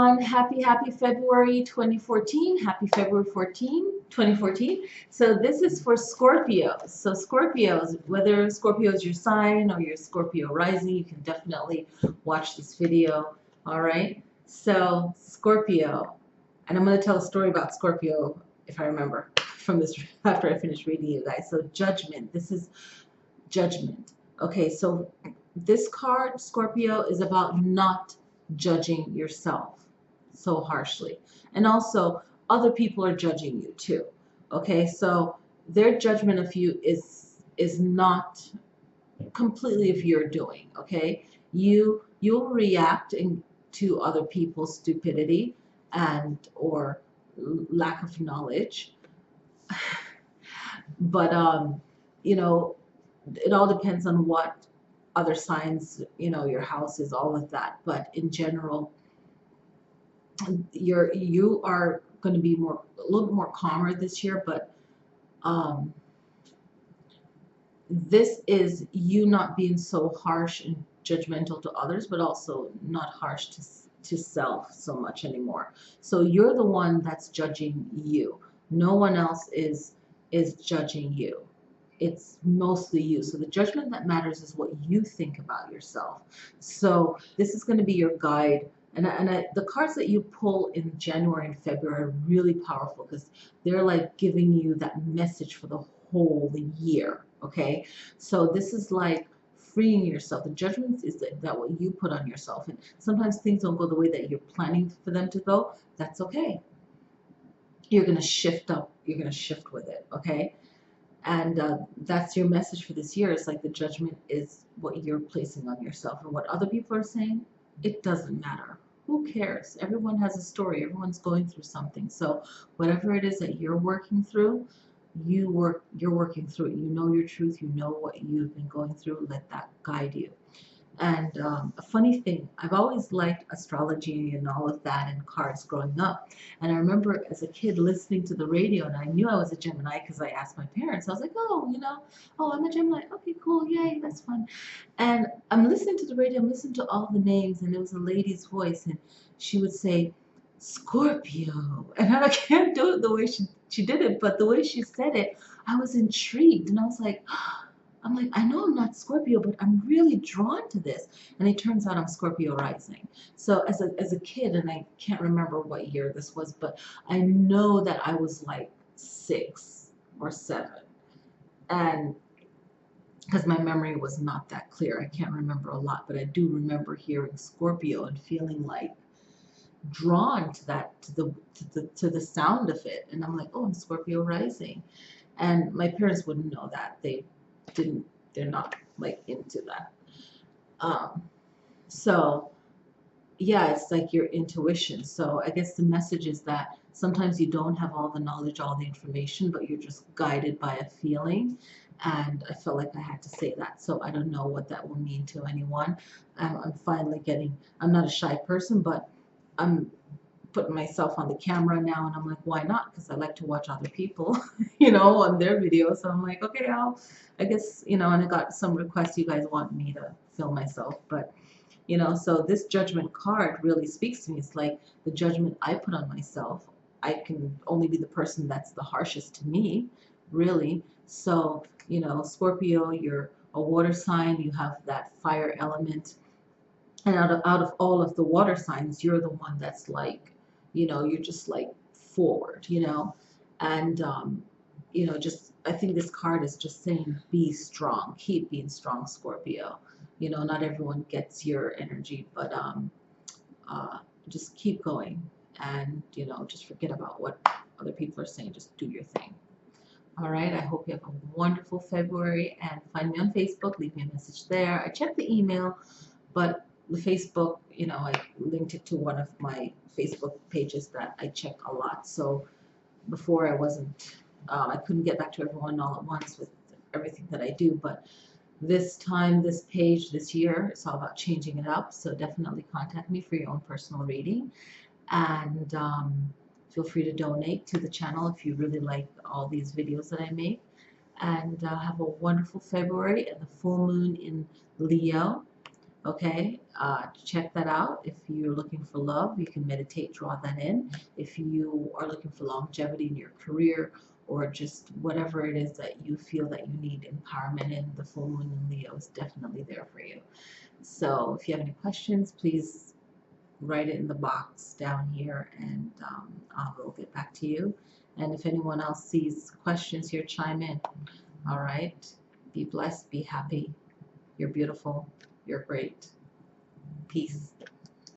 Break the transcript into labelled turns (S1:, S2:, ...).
S1: everyone. Happy February 2014. Happy February 2014. So this is for Scorpios. So Scorpios, whether Scorpio is your sign or your Scorpio rising, you can definitely watch this video. All right. So Scorpio, and I'm going to tell a story about Scorpio if I remember from this after I finish reading you guys. So judgment. This is judgment. Okay. So this card, Scorpio, is about not judging yourself so harshly. And also, other people are judging you too. Okay, so their judgment of you is not completely of your doing. Okay, you'll react to other people's stupidity and or lack of knowledge, but you know, it all depends on what other signs, your house is, all of that. But in general, you are going to be a little bit more calmer this year. But um, this is you not being so harsh and judgmental to others, but also not harsh to self so much anymore. So you're the one that's judging you. No one else is judging you. It's mostly you. So the judgment that matters is what you think about yourself. So this is going to be your guide. The cards that you pull in January and February are really powerful because they're like giving you that message for the whole year. Okay, so this is like freeing yourself. The judgment is that what you put on yourself, and sometimes things don't go the way that you're planning for them to go. That's okay. You're going to shift up. You're going to shift with it. Okay. And that's your message for this year. It's like the judgment is what you're placing on yourself, and what other people are saying, it doesn't matter. Who cares? Everyone has a story. Everyone's going through something. So whatever it is that you're working through, you're working through it. You know your truth. You know what you've been going through. Let that guide you. And a funny thing, I've always liked astrology and all of that and cards growing up. And I remember as a kid listening to the radio, and I knew I was a Gemini because I asked my parents. I was like, oh, I'm a Gemini. Okay, cool, yay, that's fun. And I'm listening to the radio, I'm listening to all the names, and there was a lady's voice, and she would say, Scorpio. And I can't do it the way she did it, but the way she said it, I was intrigued. And I was like, I know I'm not Scorpio, but I'm really drawn to this. And it turns out I'm Scorpio rising. So as a kid, and I can't remember what year this was, but I know that I was like 6 or 7. And because my memory was not that clear, I can't remember a lot, but I do remember hearing Scorpio and feeling like drawn to that, to the sound of it. And I'm like, oh, I'm Scorpio rising. And my parents wouldn't know that. They're not like into that. So yeah, it's like your intuition. So I guess the message is that sometimes you don't have all the knowledge, all the information, but you're just guided by a feeling. And I felt like I had to say that. So I don't know what that will mean to anyone. I'm finally I'm not a shy person, but I'm putting myself on the camera now, and I'm like, why not? Because I like to watch other people, on their videos. So I'm like, okay, I guess, and I got some requests. You guys want me to film myself, but, so this judgment card really speaks to me. It's like the judgment I put on myself. I can only be the person that's the harshest to me, really. So, Scorpio, you're a water sign. You have that fire element. And out of all of the water signs, you're the one that's like, you're just like forward, and just I think this card is just saying be strong, keep being strong, Scorpio. Not everyone gets your energy, but just keep going, and just forget about what other people are saying. Just do your thing. All right, I hope you have a wonderful February, and find me on Facebook, leave me a message there. I check the email, but the Facebook, I linked it to one of my Facebook pages that I check a lot. So before I couldn't get back to everyone all at once with everything that I do. But this time, this page, this year, it's all about changing it up. So definitely contact me for your own personal reading. And feel free to donate to the channel if you really like all these videos that I make. And have a wonderful February and the full moon in Leo. Okay, check that out. If you're looking for love, you can meditate, draw that in. If you are looking for longevity in your career or just whatever it is that you feel that you need empowerment in, the full moon in Leo is definitely there for you. So if you have any questions, please write it in the box down here and I will get back to you. And if anyone else sees questions here, chime in. All right. Be blessed, be happy. You're beautiful. You're great. Peace.